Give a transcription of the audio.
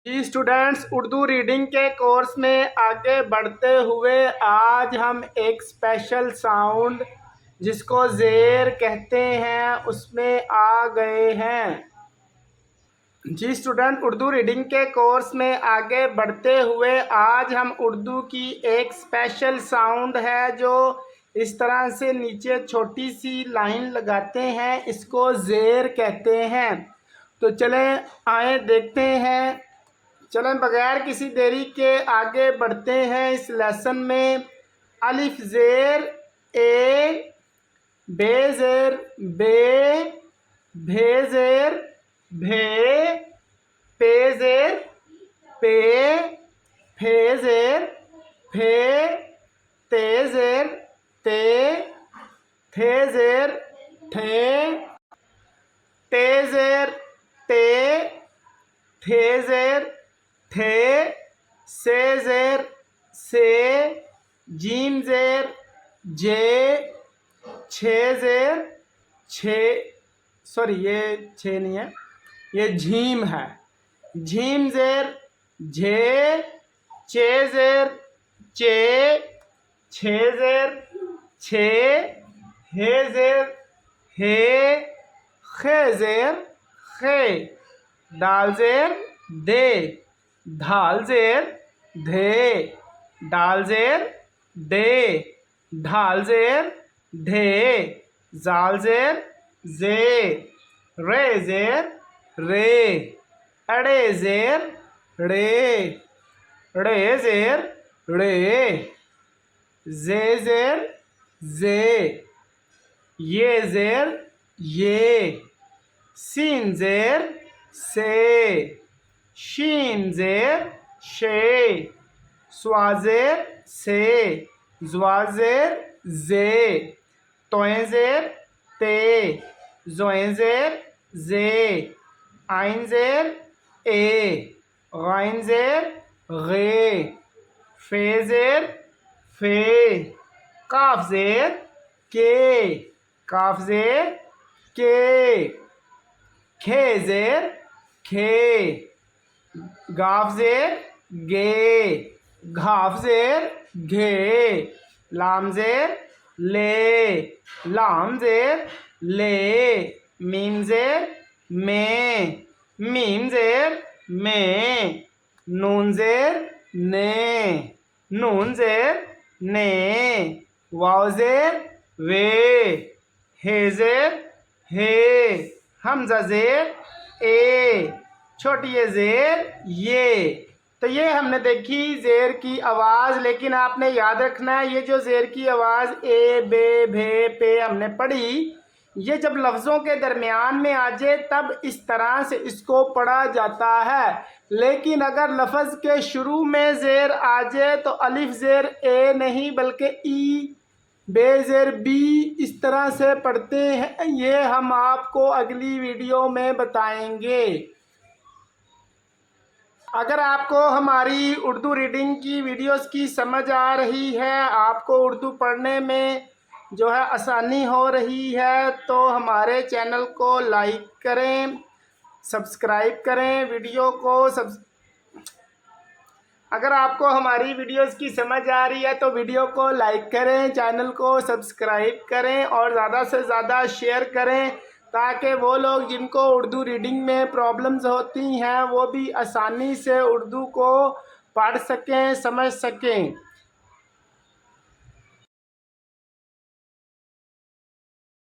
जी students, Urdu reading के course में आगे बढ़ते हुए आज हम एक स्पेशल साउंड जिसको ज़ेर कहते हैं उसमें आ गए हैं। जी स्टूडेंट, उर्दू रीडिंग के कोर्स में आगे बढ़ते हुए आज हम उर्दू की एक स्पेशल साउंड है जो इस तरह से नीचे छोटी सी लाइन लगाते हैं, इसको ज़ेर कहते हैं। तो चलें आए देखते हैं। चलें बगैर किसी देरी के आगे बढ़ते हैं इस लेसन में। अलिफ ज़ेर ए, बे ज़ेर बे, भे ज़ेर भे, पे ज़ेर पे, फे ज़ेर फे, ते ज़ेर ते, थे ज़ेर ठे, ते ज़ेर ते, थे ज़ेर थे, से ज़ेर से, जीम ज़ेर जे, छे ज़ेर छे, सॉरी ये छे नहीं है, ये झीम है। झीम ज़ेर झे, चे ज़ेर चे, छे ज़ेर छे, हे ज़ेर हे, खे ज़ेर खे, दाल ज़ेर दे, धाल ज़ेर धे, डाल ज़ेर दे, ढाल ज़ेर ढे, जाल ज़ेर जे, रे ज़ेर रे, अड़े ज़ेर रे, रे ज़ेर रे, जे ज़ेर जे, ये ज़ेर ये, सीन ज़ेर से, शीन ज़ेर शे, स्वा ज़ेर से, ज़्वा ज़ेर जे, तोएं ज़ेर ते, ज़ोएं ज़ेर जे, आइन ज़ेर ए, गाइन ज़ेर गे, फे ज़ेर फे, काफ ज़ेर के, काफ ज़ेर के, खे ज़ेर खे, गाफ ज़ेर गे, घाफ ज़ेर घे, लाम ज़ेर ले, लाम ज़ेर ले, मीम ज़ेर में, मीम ज़ेर में, नून ज़ेर ने, नून ज़ेर ने, वाव ज़ेर वे, हे ज़ेर हे, हमज़ा ज़ेर ए, छोटी ये ज़ेर ये। तो ये हमने देखी ज़ेर की आवाज़, लेकिन आपने याद रखना है ये जो ज़ेर की आवाज़ ए, बे, भे, पे हमने पढ़ी, ये जब लफ्ज़ों के दरमियान में आ जाए तब इस तरह से इसको पढ़ा जाता है। लेकिन अगर लफ्ज़ के शुरू में ज़ेर आ जाए तो अलिफ ज़ेर ए नहीं बल्कि ई, बे ज़ेर बी इस तरह से पढ़ते हैं। ये हम आपको अगली वीडियो में बताएंगे। अगर आपको हमारी उर्दू रीडिंग की वीडियोस की समझ आ रही है, आपको उर्दू पढ़ने में जो है आसानी हो रही है, तो हमारे चैनल को लाइक करें, सब्सक्राइब करें, वीडियो को अगर आपको हमारी वीडियोस की समझ आ रही है तो वीडियो को लाइक करें, चैनल को सब्सक्राइब करें और ज़्यादा से ज़्यादा शेयर करें, ताकि वो लोग जिनको उर्दू रीडिंग में प्रॉब्लम्स होती हैं वो भी आसानी से उर्दू को पढ़ सकें, समझ सकें।